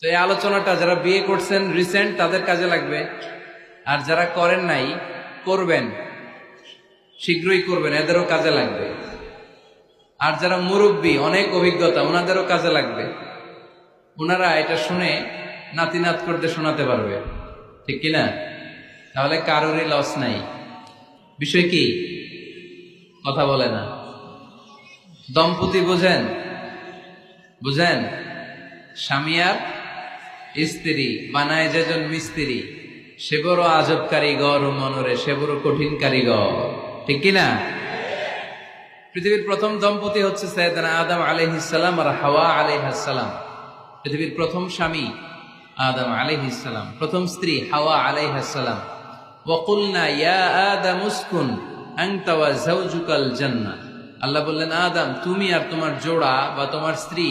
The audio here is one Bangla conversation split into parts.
তো এই আলোচনাটা যারা বিয়ে করছেন রিসেন্ট তাদের কাজে লাগবে, আর যারা করেন নাই করবেন, শীঘ্রই করবেন, এদেরও কাজে লাগবে। আর যারা মুরব্বী অনেক অভিজ্ঞতা ওনাদেরও কাজে লাগবে, ওনারা এটা শুনে নাতি নাত করতে শোনাতে পারবে, ঠিক কিনা? তাহলে কারোরই লস নাই। বিষয় কি? কথা বলে না। দম্পতি বুঝেন? বুঝেন? স্বামী আর স্ত্রী বানায় যেজন মিস্ত্রি, সে বড় আজব কারিগর ও মনরে সে বড় কঠিন কারিগর, ঠিক কিনা? পৃথিবীর প্রথম দম্পতি হচ্ছে সাইয়েদনা আদম আলাইহিস সালাম আর হাওয়া আলাইহাস সালাম। পৃথিবীর প্রথম স্বামী আদম আলাইহিস সালাম, প্রথম স্ত্রী হাওয়া আলাইহাস সালাম। ওয়া কুলনা ইয়া আদম উসকুন আনতা ওয়া যাওজুকাল জান্নাহ। আল্লাহ বললেন, আদম তুমি আর তোমার জোড়া বা তোমার স্ত্রী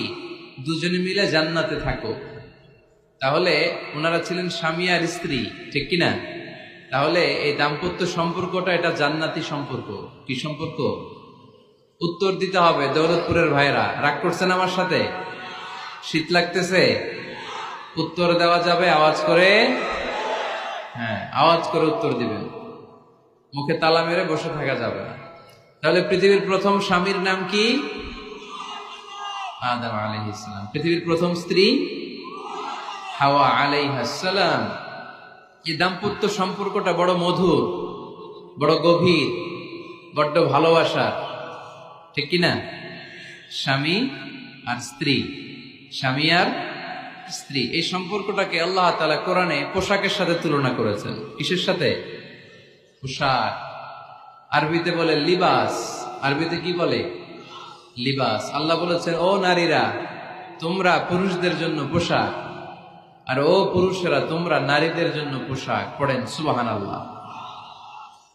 দুজনে মিলে জান্নাতে থাকো। তাহলে ওনারা ছিলেন স্বামী আর স্ত্রী, ঠিক কিনা? তাহলে এই দাম্পত্য সম্পর্কটা এটা জান্নাতি সম্পর্ক। কি সম্পর্ক? উত্তর দিতে হবে। দৌলতপুরের ভাইরা রাগ করছেন আমার সাথে? শীত লাগতেছে? উত্তর দেওয়া যাবে আওয়াজ করে? হ্যাঁ, আওয়াজ করে উত্তর দিবেন, মুখে তালা মেরে বসে থাকা যাবে না। তাহলে পৃথিবীর প্রথম স্বামীর নাম কি? আদম আলাইহিস সালাম। পৃথিবীর প্রথম স্ত্রী হাওয়া আলাইহাস সালাম। এই দাম্পত্য সম্পর্কটা বড় মধুর, বড় গভীর, বড্ড ভালোবাসার, ঠিক কিনা? স্বামী আর স্ত্রী, স্বামী আর স্ত্রী, এই সম্পর্কটাকে আল্লাহ তাআলা কোরআনে পোশাকের সাথে তুলনা করেছেন। কিসের সাথে? পোশাক। আরবিতে বলে লিবাস। আরবিতে কি বলে? লিবাস। আল্লাহ বলেছেন, ও নারীরা তোমরা পুরুষদের জন্য পোশাক, আর ও পুরুষেরা তোমরা নারীদের জন্য পোশাক। পড়েন সুবহানাল্লাহ।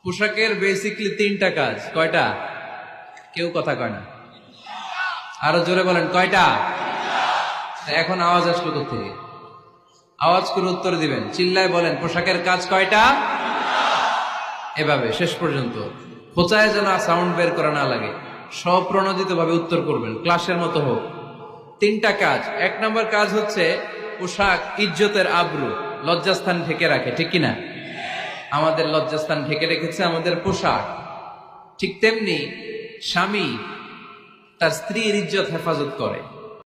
পোশাকের বেসিকলি তিনটা কাজ। কয়টা? কেউ কথা কয় না, আরো জোরে বলেন কয়টা? এখন আওয়াজ আসলো কোথেকে? আওয়াজ করে উত্তর দিবেন, চিল্লায় বলেন পোশাকের কাজ কয়টা? এভাবে শেষ পর্যন্ত খোঁচায় যেন সাউন্ড বের করা না লাগে, স্বপ্রণোদিত ভাবে উত্তর করবেন, ক্লাসের মতো হোক। তিনটা কাজ। এক নম্বর কাজ হচ্ছে পোশাক ইজ্জতের আবরু, লজ্জাস্থান ঢেকে রাখে, ঠিক কিনা? আমাদের লজ্জাস্থান ঢেকে রেখেছে আমাদের পোশাক। ঠিক তেমনি স্বামী তার স্ত্রীর ইজ্জত হেফাজত করে।